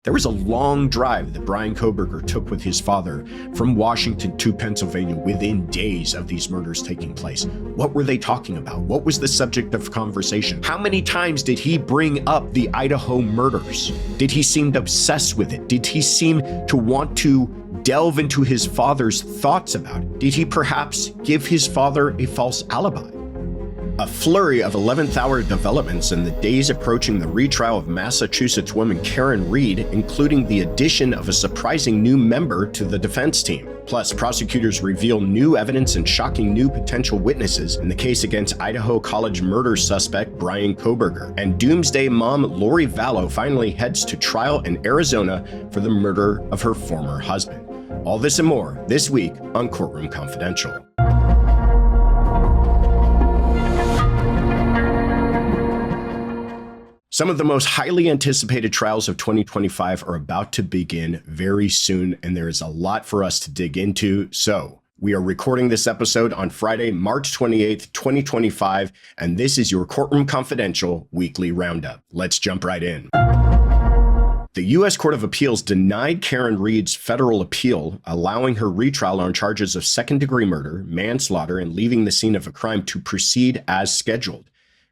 There was a long drive that Bryan Kohberger took with his father from Washington to Pennsylvania within days of these murders taking place. What were they talking about? What was the subject of conversation? How many times did he bring up the Idaho murders? Did he seem obsessed with it? Did he seem to want to delve into his father's thoughts about it? Did he perhaps give his father a false alibi? A flurry of 11th hour developments in the days approaching the retrial of Massachusetts woman Karen Read, including the addition of a surprising new member to the defense team. Plus, prosecutors reveal new evidence and shocking new potential witnesses in the case against Idaho college murder suspect Bryan Kohberger. And doomsday mom Lori Vallow finally heads to trial in Arizona for the murder of her former husband. All this and more this week on Courtroom Confidential. Some of the most highly anticipated trials of 2025 are about to begin very soon, and there is a lot for us to dig into. So we are recording this episode on Friday, March 28th, 2025, and this is your Courtroom Confidential weekly roundup. Let's jump right in. The U.S. Court of Appeals denied Karen Read's federal appeal, allowing her retrial on charges of second-degree murder, manslaughter, and leaving the scene of a crime to proceed as scheduled.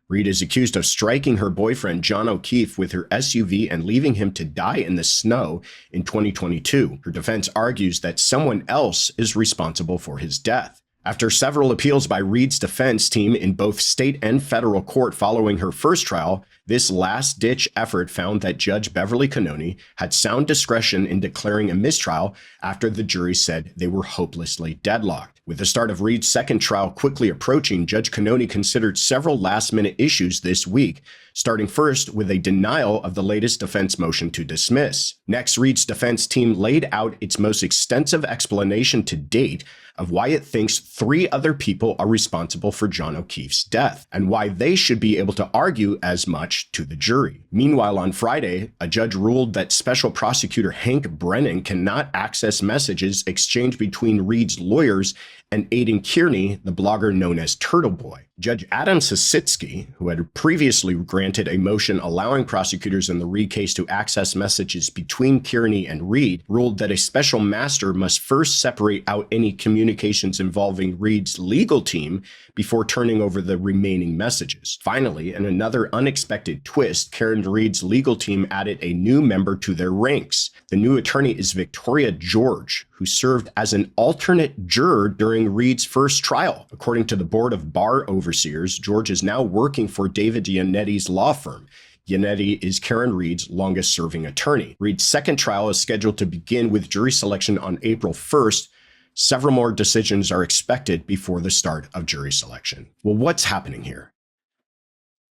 Read is accused of striking her boyfriend, John O'Keefe, with her SUV and leaving him to die in the snow in 2022. Her defense argues that someone else is responsible for his death. After several appeals by Read's defense team in both state and federal court following her first trial, this last-ditch effort found that Judge Beverly Cannoni had sound discretion in declaring a mistrial after the jury said they were hopelessly deadlocked. With the start of Read's second trial quickly approaching, Judge Cannoni considered several last-minute issues this week, starting first with a denial of the latest defense motion to dismiss. Next, Read's defense team laid out its most extensive explanation to date of why it thinks 3 other people are responsible for John O'Keefe's death, and why they should be able to argue as much to the jury. Meanwhile, on Friday, a judge ruled that Special Prosecutor Hank Brennan cannot access messages exchanged between Read's lawyers and Aidan Kearney, the blogger known as Turtle Boy. Judge Adam Sositsky, who had previously granted a motion allowing prosecutors in the Read case to access messages between Kearney and Read, ruled that a special master must first separate out any communications involving Read's legal team before turning over the remaining messages. Finally, in another unexpected twist, Karen Read's legal team added a new member to their ranks. The new attorney is Victoria George, who served as an alternate juror during Read's first trial. According to the Board of Bar Overseers, George is now working for David Yannetti's law firm. Yannetti is Karen Read's longest-serving attorney. Read's second trial is scheduled to begin with jury selection on April 1st. Several more decisions are expected before the start of jury selection. Well, what's happening here?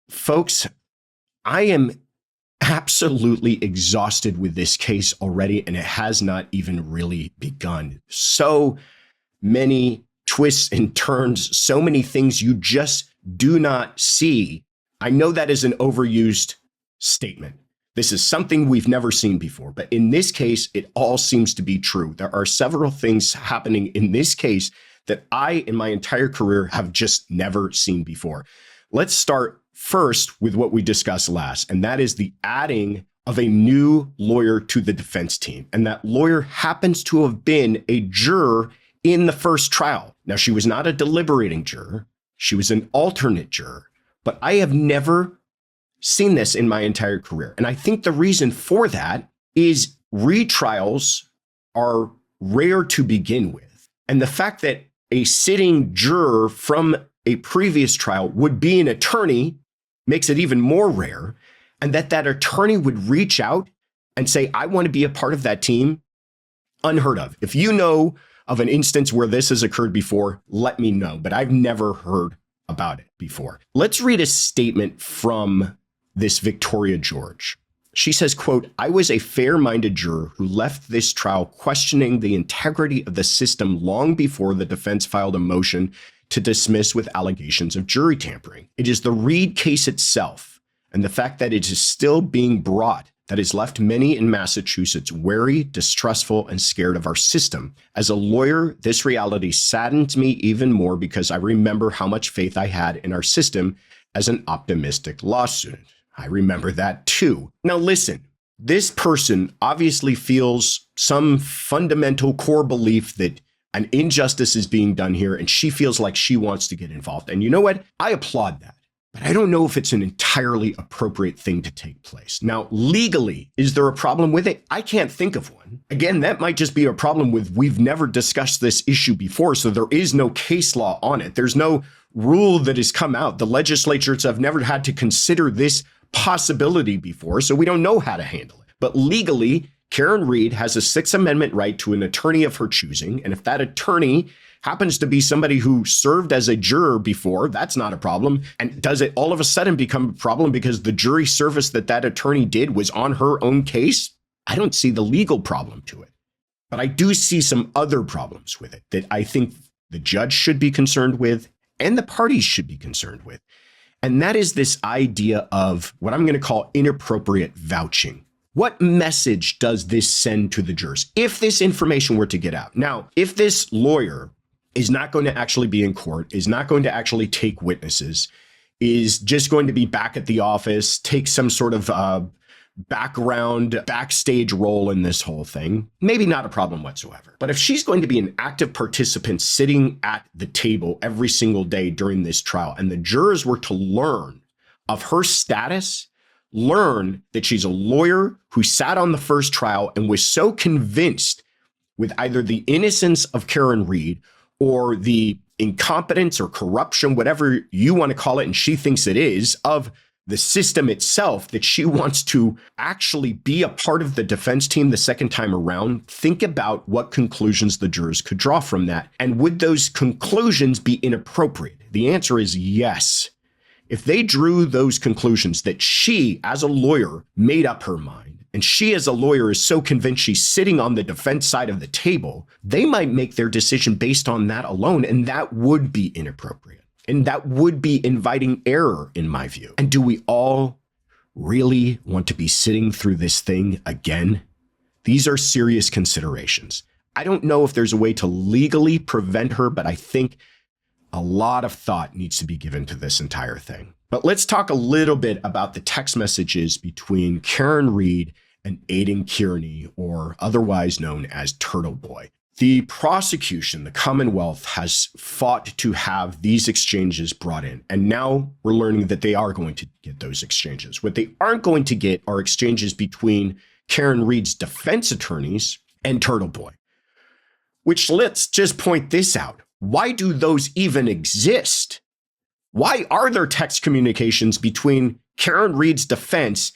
Folks, I am absolutely exhausted with this case already, and it has not even really begun. So many twists and turns, so many things you just do not see. I know that is an overused statement. This is something we've never seen before, but in this case, it all seems to be true. There are several things happening in this case that I, in my entire career, have just never seen before. Let's start first with what we discussed last, and that is the adding of a new lawyer to the defense team. And that lawyer happens to have been a juror in the first trial. Now, she was not a deliberating juror. She was an alternate juror, but I have never seen this in my entire career. And I think the reason for that is retrials are rare to begin with. And the fact that a sitting juror from a previous trial would be an attorney makes it even more rare. And that attorney would reach out and say, I want to be a part of that team, unheard of. If you know of an instance where this has occurred before, let me know. But I've never heard about it before. Let's read a statement from this Victoria George. She says, quote, I was a fair-minded juror who left this trial questioning the integrity of the system long before the defense filed a motion to dismiss with allegations of jury tampering. It is the Read case itself and the fact that it is still being brought that has left many in Massachusetts wary, distrustful, and scared of our system. As a lawyer, this reality saddens me even more because I remember how much faith I had in our system as an optimistic law student. I remember that too. Now listen, This person obviously feels some fundamental core belief that an injustice is being done here, and she feels like she wants to get involved. And you know what? I applaud that. But I don't know if it's an entirely appropriate thing to take place. Now, legally, is there a problem with it? I can't think of one. Again, that might just be a problem with we've never discussed this issue before, so there is no case law on it. There's no rule that has come out. The legislatures have never had to consider this possibility before, so we don't know how to handle it. But legally, Karen Read has a Sixth Amendment right to an attorney of her choosing, and if that attorney happens to be somebody who served as a juror before, that's not a problem. And does it all of a sudden become a problem because the jury service that attorney did was on her own case? I don't see the legal problem to it. But I do see some other problems with it that I think the judge should be concerned with and the parties should be concerned with. And that is this idea of what I'm going to call inappropriate vouching. What message does this send to the jurors if this information were to get out? Now, if this lawyer is not going to actually be in court, is not going to actually take witnesses, is just going to be back at the office, take some sort of backstage role in this whole thing, maybe not a problem whatsoever. But if she's going to be an active participant sitting at the table every single day during this trial, and the jurors were to learn of her status, learn that she's a lawyer who sat on the first trial and was so convinced with either the innocence of Karen Read or the incompetence or corruption, whatever you want to call it, and she thinks it is, of the system itself, that she wants to actually be a part of the defense team the second time around. Think about what conclusions the jurors could draw from that. And would those conclusions be inappropriate? The answer is yes. If they drew those conclusions that she, as a lawyer, made up her mind, and she as a lawyer is so convinced she's sitting on the defense side of the table, they might make their decision based on that alone, and that would be inappropriate. And that would be inviting error, in my view. And do we all really want to be sitting through this thing again? These are serious considerations. I don't know if there's a way to legally prevent her, but I think a lot of thought needs to be given to this entire thing. But let's talk a little bit about the text messages between Karen Read and Aidan Kearney, or otherwise known as Turtle Boy. The prosecution, the Commonwealth, has fought to have these exchanges brought in. And now we're learning that they are going to get those exchanges. What they aren't going to get are exchanges between Karen Read's defense attorneys and Turtle Boy. Which, let's just point this out. Why do those even exist? Why are there text communications between Karen Read's defense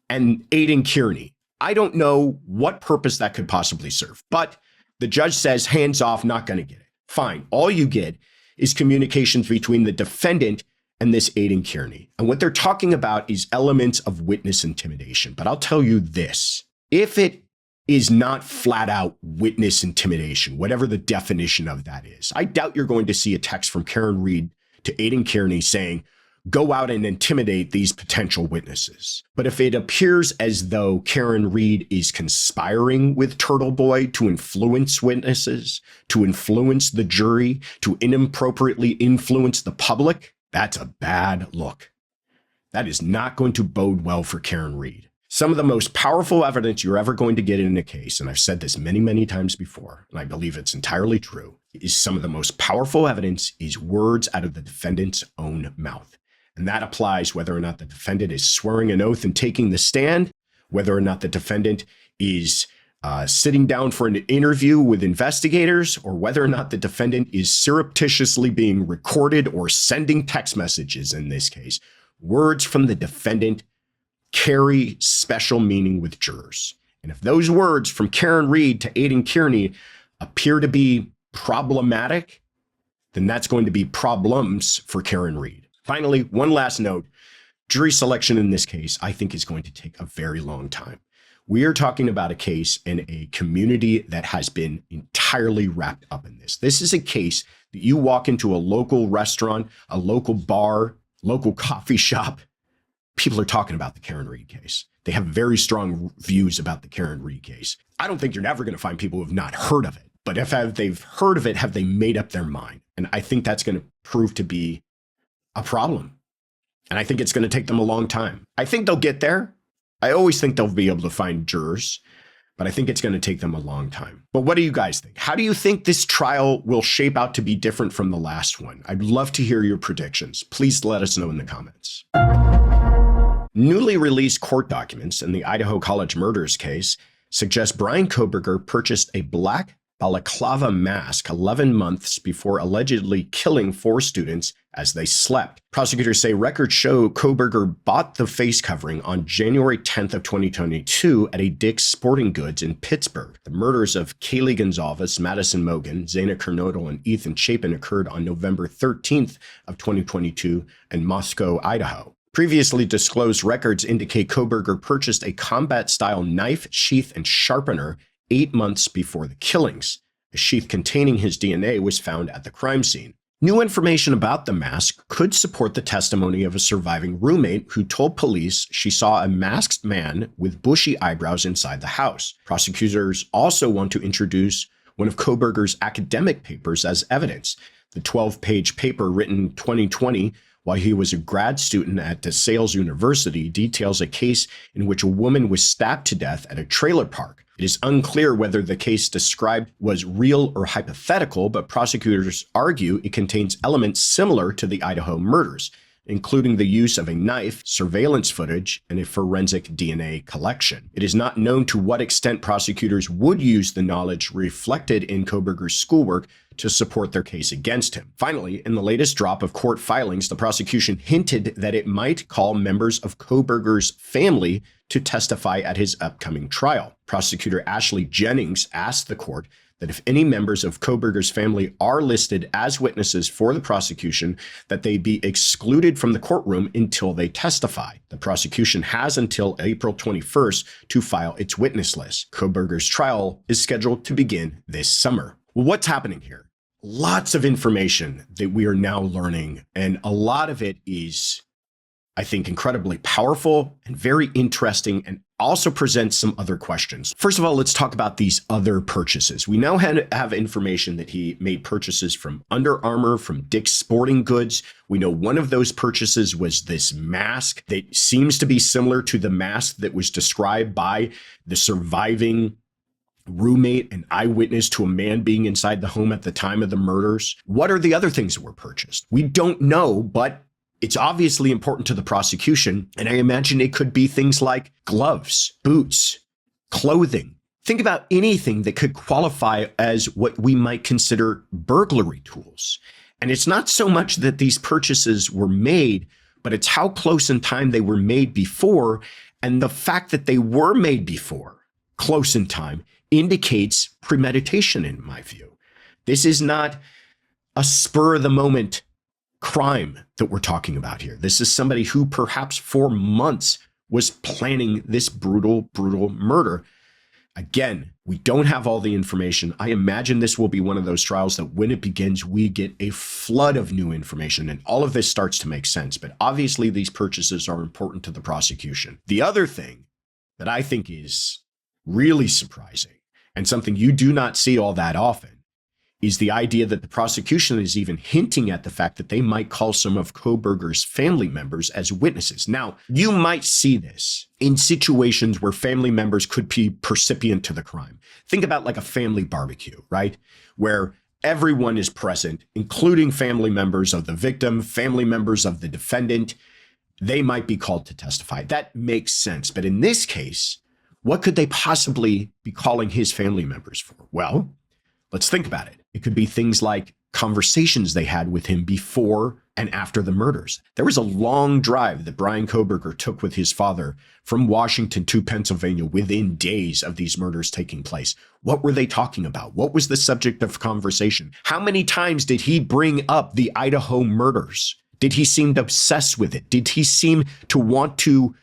and Aidan Kearney? I don't know what purpose that could possibly serve, but the judge says, hands off, not going to get it. Fine. All you get is communications between the defendant and this Aidan Kearney. And what they're talking about is elements of witness intimidation. But I'll tell you this, if it is not flat out witness intimidation, whatever the definition of that is, I doubt you're going to see a text from Karen Read to Aidan Kearney saying, go out and intimidate these potential witnesses. But if it appears as though Karen Read is conspiring with Turtle Boy to influence witnesses, to influence the jury, to inappropriately influence the public, that's a bad look. That is not going to bode well for Karen Read. Some of the most powerful evidence you're ever going to get in a case, and I've said this many, many times before, and I believe it's entirely true, is some of the most powerful evidence is words out of the defendant's own mouth. And that applies whether or not the defendant is swearing an oath and taking the stand, whether or not the defendant is sitting down for an interview with investigators, or whether or not the defendant is surreptitiously being recorded or sending text messages in this case. Words from the defendant carry special meaning with jurors. And if those words from Karen Read to Aidan Kearney appear to be problematic, then that's going to be problems for Karen Read. Finally, one last note, jury selection in this case, I think, is going to take a very long time. We are talking about a case in a community that has been entirely wrapped up in this. This is a case that you walk into a local restaurant, a local bar, local coffee shop, people are talking about the Karen Read case. They have very strong views about the Karen Read case. I don't think you're never going to find people who have not heard of it. But if they've heard of it, have they made up their mind? And I think that's going to prove to be a problem. And I think it's going to take them a long time. I think they'll get there. I always think they'll be able to find jurors, but I think it's going to take them a long time. But what do you guys think? How do you think this trial will shape out to be different from the last one? I'd love to hear your predictions. Please let us know in the comments. Newly released court documents in the Idaho college murders case suggest Bryan Kohberger purchased a black balaclava mask 11 months before allegedly killing 4 students as they slept. Prosecutors say records show Kohberger bought the face covering on January 10th of 2022 at a Dick's Sporting Goods in Pittsburgh. The murders of Kaylee Gonzalez, Madison Mogan, Zana Kernodle, and Ethan Chapin occurred on November 13th of 2022 in Moscow, Idaho. Previously disclosed records indicate Kohberger purchased a combat-style knife, sheath, and sharpener 8 months before the killings. A sheath containing his DNA was found at the crime scene. New information about the mask could support the testimony of a surviving roommate who told police she saw a masked man with bushy eyebrows inside the house. Prosecutors also want to introduce one of Kohberger's academic papers as evidence. The 12-page paper written in 2020 while he was a grad student at DeSales University details a case in which a woman was stabbed to death at a trailer park. It is unclear whether the case described was real or hypothetical, but prosecutors argue it contains elements similar to the Idaho murders, including the use of a knife, surveillance footage, and a forensic DNA collection. It is not known to what extent prosecutors would use the knowledge reflected in Kohberger's schoolwork to support their case against him. Finally, in the latest drop of court filings, the prosecution hinted that it might call members of Kohberger's family to testify at his upcoming trial. Prosecutor Ashley Jennings asked the court that if any members of Kohberger's family are listed as witnesses for the prosecution, that they be excluded from the courtroom until they testify. The prosecution has until April 21st to file its witness list. Kohberger's trial is scheduled to begin this summer. Well, what's happening here? Lots of information that we are now learning, and a lot of it is, I think, incredibly powerful and very interesting, and also presents some other questions. First of all, let's talk about these other purchases. We now have information that he made purchases from Under Armour, from Dick's Sporting Goods. We know one of those purchases was this mask that seems to be similar to the mask that was described by the surviving roommate and eyewitness to a man being inside the home at the time of the murders. What are the other things that were purchased? We don't know, but it's obviously important to the prosecution, and I imagine it could be things like gloves, boots, clothing. Think about anything that could qualify as what we might consider burglary tools. And it's not so much that these purchases were made, but it's how close in time they were made before, and the fact that they were made before, close in time, indicates premeditation in my view. This is not a spur of the moment crime that we're talking about here. This is somebody who perhaps for months was planning this brutal murder. Again, we don't have all the information. I imagine this will be one of those trials that when it begins, we get a flood of new information and all of this starts to make sense. But obviously these purchases are important to the prosecution. The other thing that I think is really surprising and something you do not see all that often is the idea that the prosecution is even hinting at the fact that they might call some of Kohberger's family members as witnesses. Now, you might see this in situations where family members could be percipient to the crime. Think about like a family barbecue, right? Where everyone is present, including family members of the victim, family members of the defendant. They might be called to testify. That makes sense. But in this case, what could they possibly be calling his family members for? Well, let's think about it. It could be things like conversations they had with him before and after the murders. There was a long drive that Bryan Kohberger took with his father from Washington to Pennsylvania within days of these murders taking place. What were they talking about? What was the subject of conversation? How many times did he bring up the Idaho murders? Did he seem obsessed with it? Did he seem to want to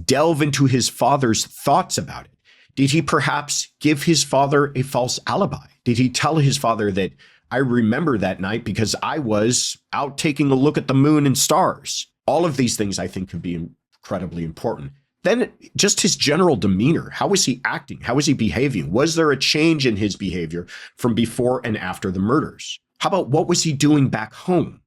delve into his father's thoughts about it? Did he perhaps give his father a false alibi? Did he tell his father that I remember that night because I was out taking a look at the moon and stars? All of these things I think could be incredibly important. Then just his general demeanor. How was he acting? How was he behaving? Was there a change in his behavior from before and after the murders? How about what was he doing back home?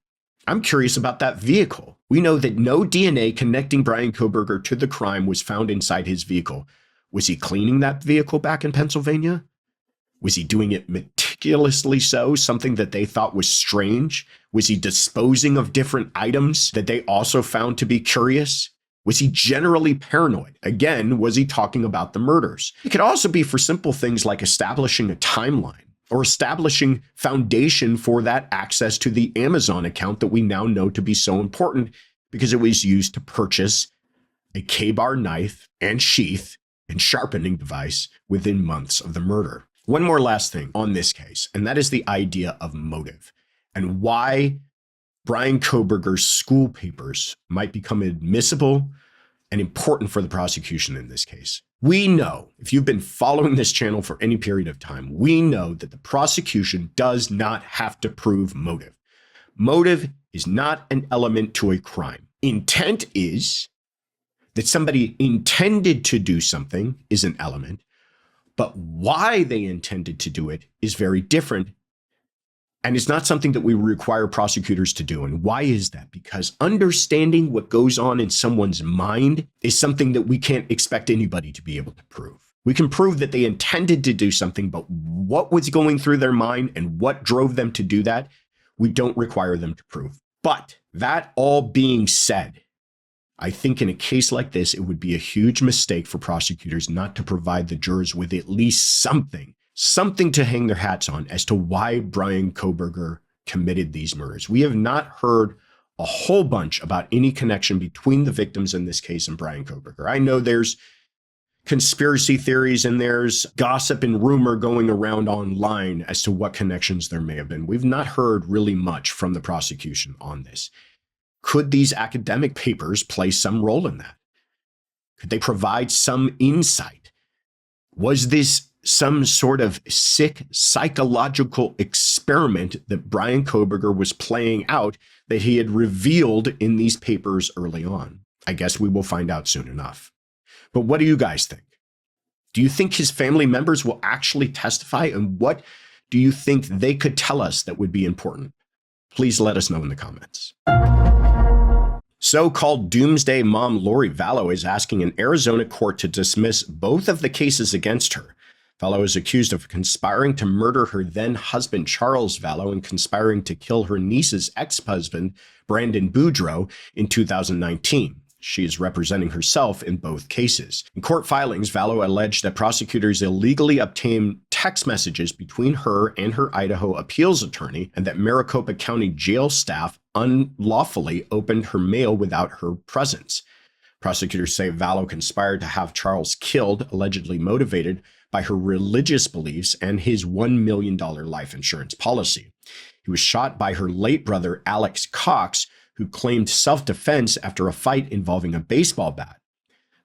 I'm curious about that vehicle. We know that no DNA connecting Bryan Kohberger to the crime was found inside his vehicle. Was he cleaning that vehicle back in Pennsylvania? Was he doing it meticulously so, something that they thought was strange? Was he disposing of different items that they also found to be curious? Was he generally paranoid? Again, was he talking about the murders? It could also be for simple things like establishing a timeline or establishing foundation for that access to the Amazon account that we now know to be so important because it was used to purchase a K-bar knife and sheath and sharpening device within months of the murder. One more last thing on this case, and that is the idea of motive and why Bryan Kohberger's school papers might become admissible and important for the prosecution in this case. We know, if you've been following this channel for any period of time, we know that the prosecution does not have to prove motive. Motive is not an element to a crime. Intent is that somebody intended to do something is an element, but why they intended to do it is very different. And it's not something that we require prosecutors to do. And why is that? Because understanding what goes on in someone's mind is something that we can't expect anybody to be able to prove. We can prove that they intended to do something, but what was going through their mind and what drove them to do that, we don't require them to prove. But that all being said, I think in a case like this, it would be a huge mistake for prosecutors not to provide the jurors with at least something to hang their hats on as to why Bryan Kohberger committed these murders. We have not heard a whole bunch about any connection between the victims in this case and Bryan Kohberger. I know there's conspiracy theories and there's gossip and rumor going around online as to what connections there may have been. We've not heard really much from the prosecution on this. Could these academic papers play some role in that? Could they provide some insight? Was this some sort of sick psychological experiment that Bryan Kohberger was playing out that he had revealed in these papers early on? I guess we will find out soon enough. But what do you guys think? Do you think his family members will actually testify? And what do you think they could tell us that would be important? Please let us know in the comments. So-called doomsday mom Lori Vallow is asking an Arizona court to dismiss both of the cases against her. Vallow is accused of conspiring to murder her then-husband Charles Vallow and conspiring to kill her niece's ex-husband, Brandon Boudreaux, in 2019. She is representing herself in both cases. In court filings, Vallow alleged that prosecutors illegally obtained text messages between her and her Idaho appeals attorney, and that Maricopa County jail staff unlawfully opened her mail without her presence. Prosecutors say Vallow conspired to have Charles killed, allegedly motivated by her religious beliefs and his $1 million life insurance policy. He was shot by her late brother, Alex Cox, who claimed self-defense after a fight involving a baseball bat.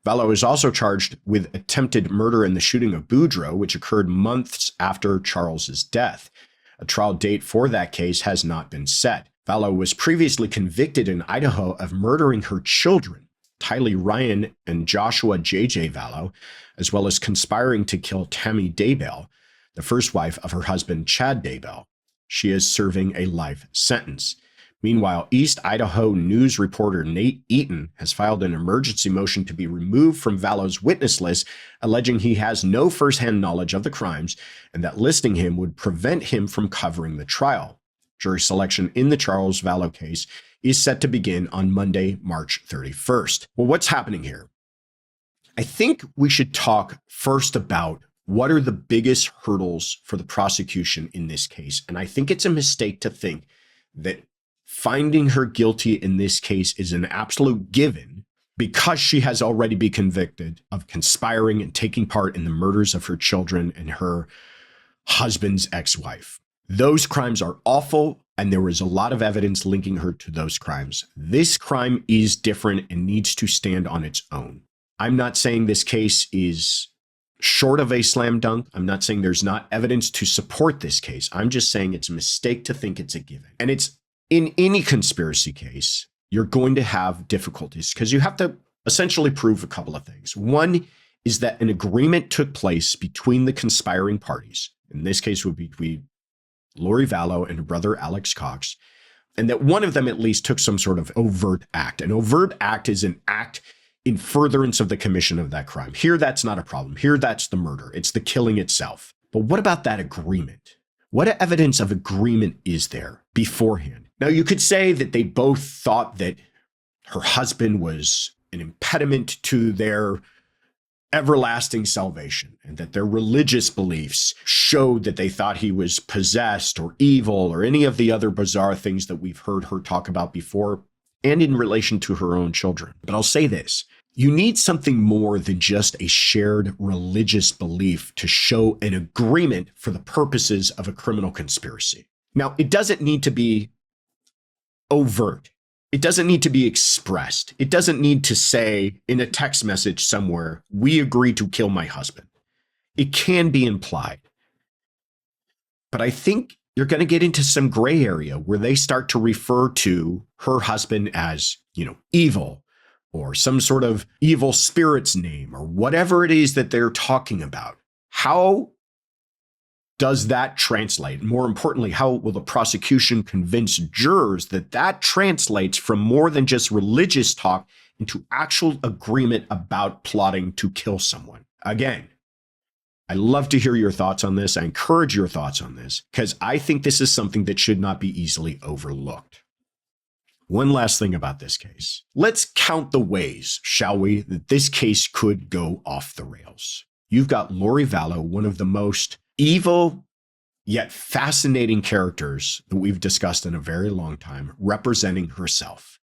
Vallow is also charged with attempted murder in the shooting of Boudreaux, which occurred months after Charles's death. A trial date for that case has not been set. Vallow was previously convicted in Idaho of murdering her children, Tylee Ryan and Joshua J.J. Vallow, as well as conspiring to kill Tammy Daybell, the first wife of her husband Chad Daybell. She is serving a life sentence. Meanwhile, East Idaho news reporter Nate Eaton has filed an emergency motion to be removed from Vallow's witness list, alleging he has no firsthand knowledge of the crimes and that listing him would prevent him from covering the trial. Jury selection in the Charles Vallow case is set to begin on Monday, March 31st. Well, what's happening here? I think we should talk first about what are the biggest hurdles for the prosecution in this case. And I think it's a mistake to think that finding her guilty in this case is an absolute given because she has already been convicted of conspiring and taking part in the murders of her children and her husband's ex-wife. Those crimes are awful, and there was a lot of evidence linking her to those crimes. This crime is different and needs to stand on its own. I'm not saying this case is short of a slam dunk. I'm not saying there's not evidence to support this case. I'm just saying it's a mistake to think it's a given. And it's in any conspiracy case, you're going to have difficulties because you have to essentially prove a couple of things. One is that an agreement took place between the conspiring parties. In this case, would be between Lori Vallow and her brother, Alex Cox, and that one of them at least took some sort of overt act. An overt act is an act in furtherance of the commission of that crime. Here, that's not a problem. Here, that's the murder. It's the killing itself. But what about that agreement? What evidence of agreement is there beforehand? Now, you could say that they both thought that her husband was an impediment to their everlasting salvation, and that their religious beliefs showed that they thought he was possessed or evil or any of the other bizarre things that we've heard her talk about before, and in relation to her own children. But I'll say this, you need something more than just a shared religious belief to show an agreement for the purposes of a criminal conspiracy. Now, it doesn't need to be overt. It doesn't need to be expressed. It doesn't need to say in a text message somewhere, we agree to kill my husband. It can be implied. But I think you're going to get into some gray area where they start to refer to her husband as, evil, or some sort of evil spirit's name, or whatever it is that they're talking about. How does that translate? More importantly, how will the prosecution convince jurors that that translates from more than just religious talk into actual agreement about plotting to kill someone? Again, I love to hear your thoughts on this. I encourage your thoughts on this, because I think this is something that should not be easily overlooked. One last thing about this case. Let's count the ways, shall we, that this case could go off the rails. You've got Lori Vallow, one of the most evil yet fascinating characters that we've discussed in a very long time, representing herself.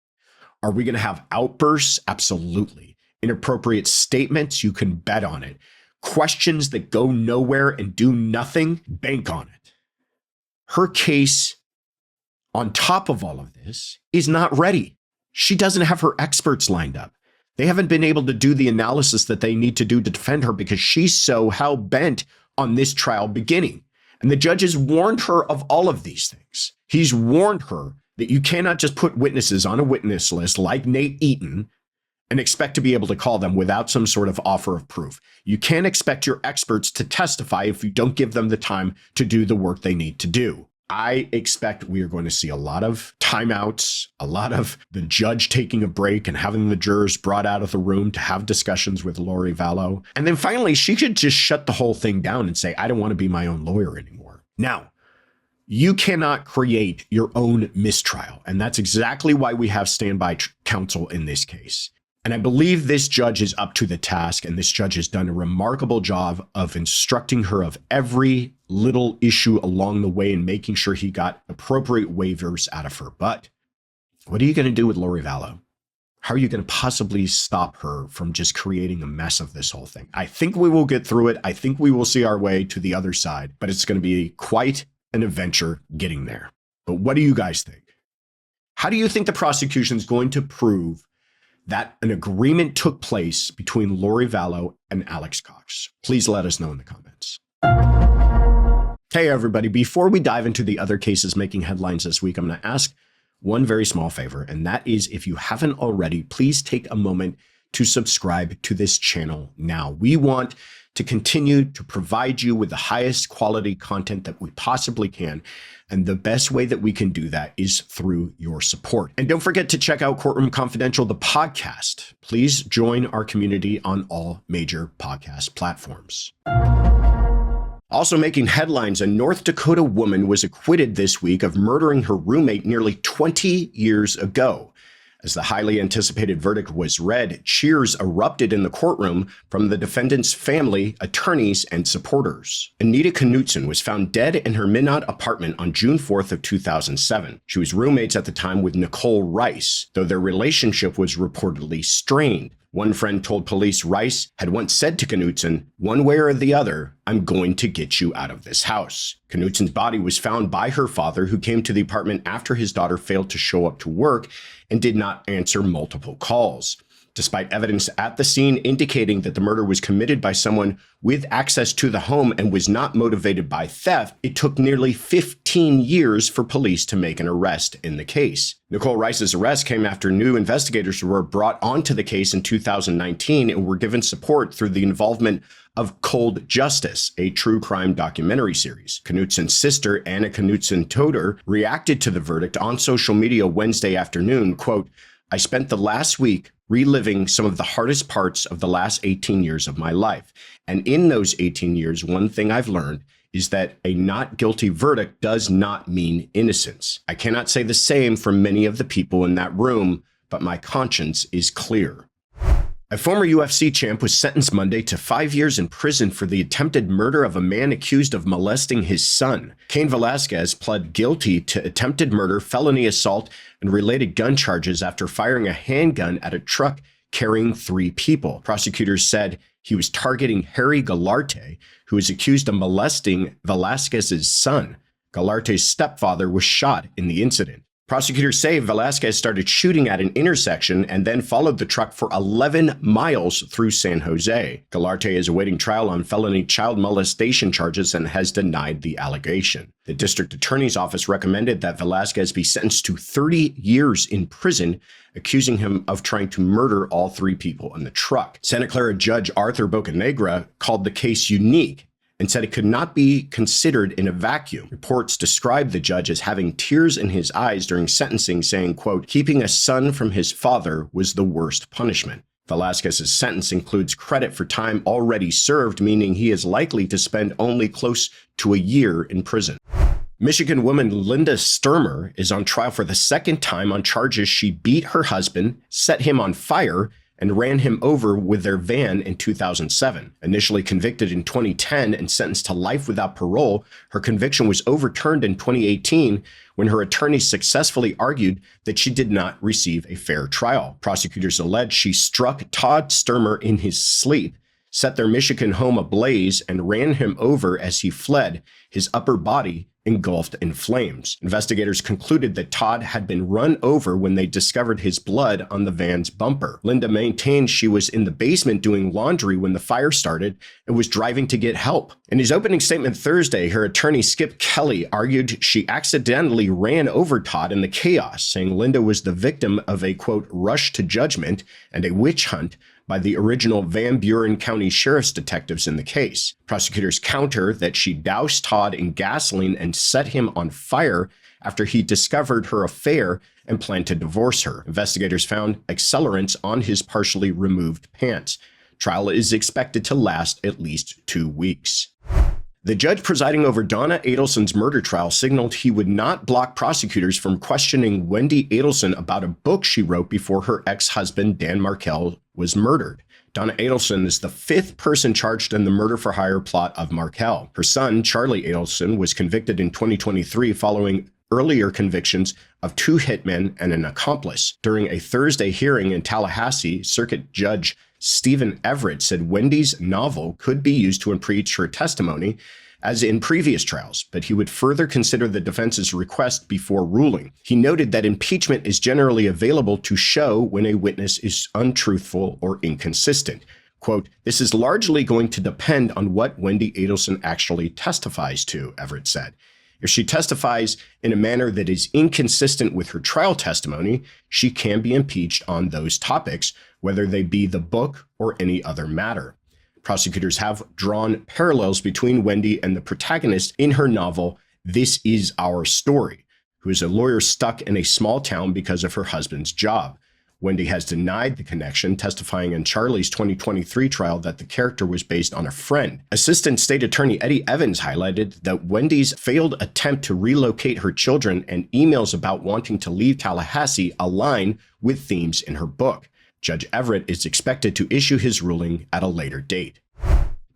Are we going to have outbursts? Absolutely. Inappropriate statements? You can bet on it. Questions that go nowhere and do nothing? Bank on it. Her case, on top of all of this, is not ready. She doesn't have her experts lined up. They haven't been able to do the analysis that they need to do to defend her because she's so hell-bent on this trial beginning. And the judge has warned her of all of these things. He's warned her that you cannot just put witnesses on a witness list like Nate Eaton and expect to be able to call them without some sort of offer of proof. You can't expect your experts to testify if you don't give them the time to do the work they need to do. I expect we are going to see a lot of timeouts, a lot of the judge taking a break and having the jurors brought out of the room to have discussions with Lori Vallow. And then finally, she could just shut the whole thing down and say, I don't want to be my own lawyer anymore. Now, you cannot create your own mistrial. And that's exactly why we have standby counsel in this case. And I believe this judge is up to the task, and this judge has done a remarkable job of instructing her of every little issue along the way and making sure he got appropriate waivers out of her. But what are you going to do with Lori Vallow? How are you going to possibly stop her from just creating a mess of this whole thing? I think we will get through it. I think we will see our way to the other side, but it's going to be quite an adventure getting there. But what do you guys think? How do you think the prosecution is going to prove that an agreement took place between Lori Vallow and Alex Cox? Please let us know in the comments. Hey, everybody. Before we dive into the other cases making headlines this week, I'm going to ask one very small favor, and that is, if you haven't already, please take a moment to subscribe to this channel now. We want to continue to provide you with the highest quality content that we possibly can. And the best way that we can do that is through your support. And don't forget to check out Courtroom Confidential, the podcast. Please join our community on all major podcast platforms. Also making headlines, a North Dakota woman was acquitted this week of murdering her roommate nearly 20 years ago. As the highly anticipated verdict was read, cheers erupted in the courtroom from the defendant's family, attorneys, and supporters. Anita Knutson was found dead in her Minot apartment on June 4th of 2007. She was roommates at the time with Nichole Rice, though their relationship was reportedly strained. One friend told police Rice had once said to Knutson, "One way or the other, I'm going to get you out of this house." Knutson's body was found by her father, who came to the apartment after his daughter failed to show up to work and did not answer multiple calls. Despite evidence at the scene indicating that the murder was committed by someone with access to the home and was not motivated by theft, it took nearly 15 years for police to make an arrest in the case. Nichole Rice's arrest came after new investigators were brought onto the case in 2019 and were given support through the involvement of Cold Justice, a true crime documentary series. Knutson's sister, Anna Knutson-Toder, reacted to the verdict on social media Wednesday afternoon, quote, "I spent the last week reliving some of the hardest parts of the last 18 years of my life. And in those 18 years, one thing I've learned is that a not guilty verdict does not mean innocence. I cannot say the same for many of the people in that room, but my conscience is clear." A former UFC champ was sentenced Monday to 5 years in prison for the attempted murder of a man accused of molesting his son. Cain Velasquez pled guilty to attempted murder, felony assault, and related gun charges after firing a handgun at a truck carrying 3 people. Prosecutors said he was targeting Harry Galarte, who is accused of molesting Velasquez's son. Galarte's stepfather was shot in the incident. Prosecutors say Velasquez started shooting at an intersection and then followed the truck for 11 miles through San Jose. Galarte is awaiting trial on felony child molestation charges and has denied the allegation. The district attorney's office recommended that Velasquez be sentenced to 30 years in prison, accusing him of trying to murder all 3 people in the truck. Santa Clara Judge Arthur Bocanegra called the case unique and said it could not be considered in a vacuum. Reports described the judge as having tears in his eyes during sentencing, saying, quote, "Keeping a son from his father was the worst punishment." Velasquez's sentence includes credit for time already served, meaning he is likely to spend only close to a year in prison. Michigan woman Linda Stermer is on trial for the second time on charges she beat her husband, set him on fire, and ran him over with their van in 2007. Initially convicted in 2010 and sentenced to life without parole, her conviction was overturned in 2018 when her attorney successfully argued that she did not receive a fair trial. Prosecutors allege she struck Todd Stermer in his sleep, set their Michigan home ablaze, and ran him over as he fled, his upper body engulfed in flames. Investigators concluded that Todd had been run over when they discovered his blood on the van's bumper. Linda maintained she was in the basement doing laundry when the fire started and was driving to get help. In his opening statement Thursday, her attorney Skip Kelly argued she accidentally ran over Todd in the chaos, saying Linda was the victim of a, quote, rush to judgment and a witch hunt by the original Van Buren County Sheriff's detectives in the case. Prosecutors counter that she doused Todd in gasoline and set him on fire after he discovered her affair and planned to divorce her. Investigators found accelerants on his partially removed pants. Trial is expected to last at least 2 weeks. The judge presiding over Donna Adelson's murder trial signaled he would not block prosecutors from questioning Wendy Adelson about a book she wrote before her ex-husband Dan Markel was murdered. Donna Adelson is the 5th person charged in the murder-for-hire plot of Markel. Her son, Charlie Adelson, was convicted in 2023 following earlier convictions of 2 hitmen and an accomplice. During a Thursday hearing in Tallahassee, Circuit Judge Stephen Everett said Wendy's novel could be used to impeach her testimony, as in previous trials, but he would further consider the defense's request before ruling. He noted that impeachment is generally available to show when a witness is untruthful or inconsistent. Quote, "This is largely going to depend on what Wendy Adelson actually testifies to," Everett said. If she testifies in a manner that is inconsistent with her trial testimony, she can be impeached on those topics, whether they be the book or any other matter. Prosecutors have drawn parallels between Wendy and the protagonist in her novel, This Is Our Story, who is a lawyer stuck in a small town because of her husband's job. Wendy has denied the connection, testifying in Charlie's 2023 trial that the character was based on a friend. Assistant State Attorney Eddie Evans highlighted that Wendy's failed attempt to relocate her children and emails about wanting to leave Tallahassee align with themes in her book. Judge Everett is expected to issue his ruling at a later date.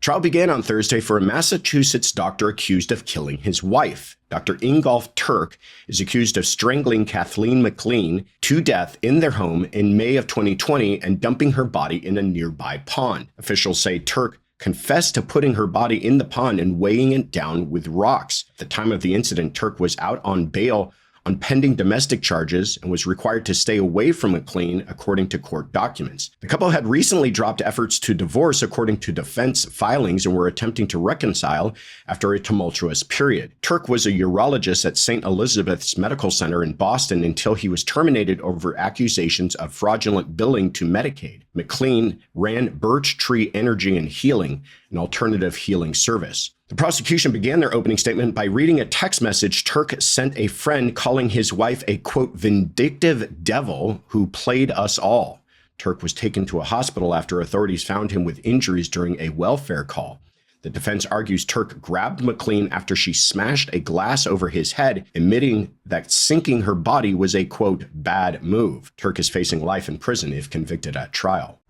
Trial began on Thursday for a Massachusetts doctor accused of killing his wife. Dr. Ingolf Turk is accused of strangling Kathleen McLean to death in their home in May of 2020 and dumping her body in a nearby pond. Officials say Turk confessed to putting her body in the pond and weighing it down with rocks. At the time of the incident, Turk was out on bail on pending domestic charges and was required to stay away from McLean, according to court documents. The couple had recently dropped efforts to divorce, according to defense filings, and were attempting to reconcile after a tumultuous period. Turk was a urologist at St. Elizabeth's Medical Center in Boston until he was terminated over accusations of fraudulent billing to Medicaid. McLean ran Birch Tree Energy and Healing, an alternative healing service. The prosecution began their opening statement by reading a text message Turk sent a friend calling his wife a, quote, vindictive devil who played us all. Turk was taken to a hospital after authorities found him with injuries during a welfare call. The defense argues Turk grabbed McLean after she smashed a glass over his head, admitting that sinking her body was a, quote, bad move. Turk is facing life in prison if convicted at trial.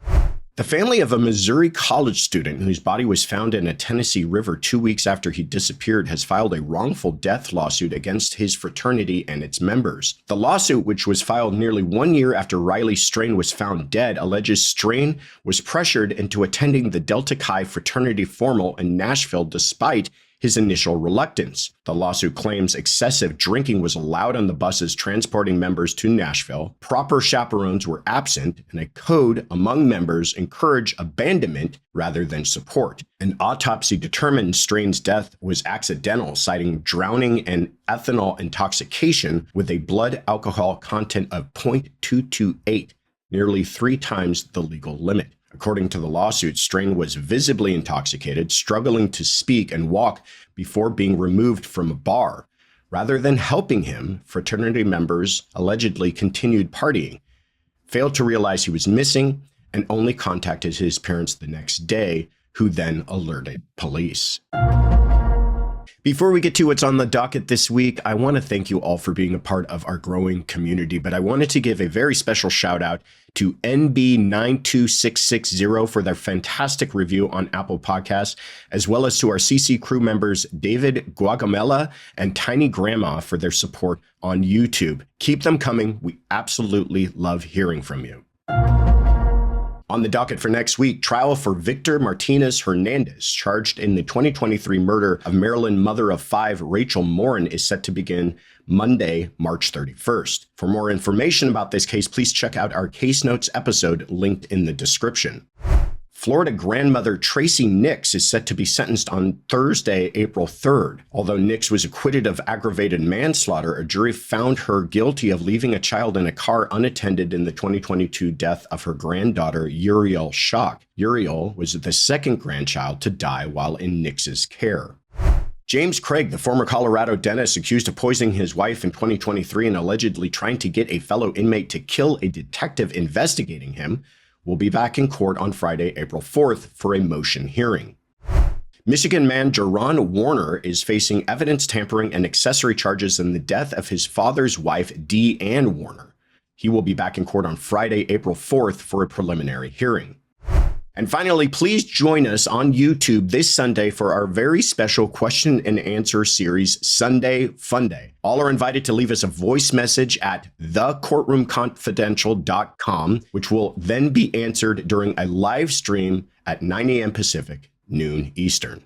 The family of a Missouri college student whose body was found in a Tennessee river 2 weeks after he disappeared has filed a wrongful death lawsuit against his fraternity and its members. The lawsuit, which was filed nearly 1 year after Riley Strain was found dead, alleges Strain was pressured into attending the Delta Chi fraternity formal in Nashville despite his initial reluctance. The lawsuit claims excessive drinking was allowed on the buses transporting members to Nashville, proper chaperones were absent, and a code among members encouraged abandonment rather than support. An autopsy determined Strain's death was accidental, citing drowning and ethanol intoxication with a blood alcohol content of 0.228, nearly 3 times the legal limit. According to the lawsuit, Strain was visibly intoxicated, struggling to speak and walk before being removed from a bar. Rather than helping him, fraternity members allegedly continued partying, failed to realize he was missing, and only contacted his parents the next day, who then alerted police. Before we get to what's on the docket this week, I want to thank you all for being a part of our growing community, but I wanted to give a very special shout out to NB92660 for their fantastic review on Apple Podcasts, as well as to our CC crew members David Guagamela and Tiny Grandma for their support on YouTube. Keep them coming. We absolutely love hearing from you. On the docket for next week, trial for Victor Martinez Hernandez, charged in the 2023 murder of Maryland mother of 5 Rachel Morin, is set to begin Monday, March 31st. For more information about this case, please check out our case notes episode linked in the description. Florida grandmother Tracy Nix is set to be sentenced on Thursday, April 3rd. Although Nix was acquitted of aggravated manslaughter, a jury found her guilty of leaving a child in a car unattended in the 2022 death of her granddaughter, Uriel Schock. Uriel was the second grandchild to die while in Nix's care. James Craig, the former Colorado dentist accused of poisoning his wife in 2023 and allegedly trying to get a fellow inmate to kill a detective investigating him, will be back in court on Friday, April 4th for a motion hearing. Michigan man Jerron Warner is facing evidence tampering and accessory charges in the death of his father's wife, Dee Ann Warner. He will be back in court on Friday, April 4th for a preliminary hearing. And finally, please join us on YouTube this Sunday for our very special question and answer series, Sunday Fun Day. All are invited to leave us a voice message at thecourtroomconfidential.com, which will then be answered during a live stream at 9 a.m. Pacific, noon Eastern.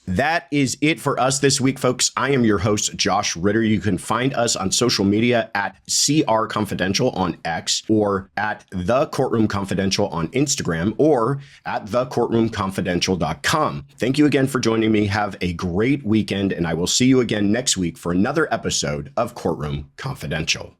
That is it for us this week, folks. I am your host, Josh Ritter. You can find us on social media at CR Confidential on X, or at The Courtroom Confidential on Instagram, or at thecourtroomconfidential.com. Thank you again for joining me. Have a great weekend, and I will see you again next week for another episode of Courtroom Confidential.